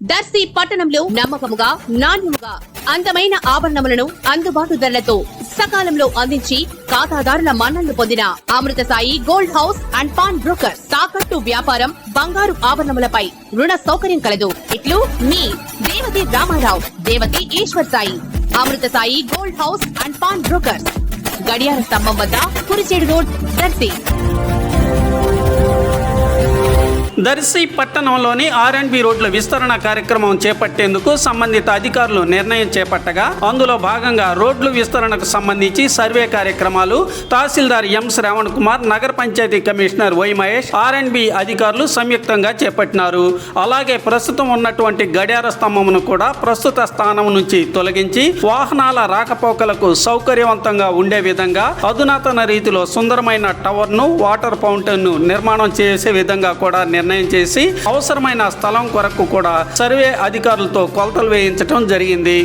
దర్శి పట్టణంలో నమ్మకముగా నాణ్యముగా అందమైన ఆభరణములను అందుబాటు ధరలతో సకాలంలో అందించి ఖాతాదారుల మన్ననలు పొందిన Amrutha Sai gold house and pawnbroker తాకట్టు వ్యాపారం బంగారు ఆభరణములపై రుణ సౌకర్యం కలదు. ఇట్లు మీ Devathi Ramarao, Devathi Eswar Sai, Amrutha Sai gold house and pawnbroker, గడియార స్తంభం వద్ద కురిచేడు రోడ్, దర్శి. దర్శి పట్టణంలోని R&B రోడ్ల విస్తరణ కార్యక్రమం చేపట్టేందుకు సంబంధిత అధికారులు నిర్ణయం చేపట్టగా అందులో భాగంగా రోడ్లు విస్తరణకు సంబంధించి సర్వే కార్యక్రమాలు తహసీల్దార్ ఎం శ్రావణ్ కుమార్, నగర panchayat commissioner why Mahesh, R&B అధికారులు సంయుక్తంగా చేపట్టినారు. అలాగే ప్రస్తుతం ఉన్నటువంటి గడియార స్తంభమును కూడా ప్రస్తుత స్థానం నుంచి తొలగించి వాహనాల రాకపోకలకు సౌకర్యవంతంగా ఉండే విధంగా అధునాతన రీతిలో సుందరమైన టవర్ను, వాటర్ ఫౌంటైన్ ను నిర్మాణం చేసే విధంగా కూడా నిర్ణయం చేసి అవసరమైన స్థలం కొరకు కూడా సర్వే అధికారులతో కొలతలు వేయించడం జరిగింది.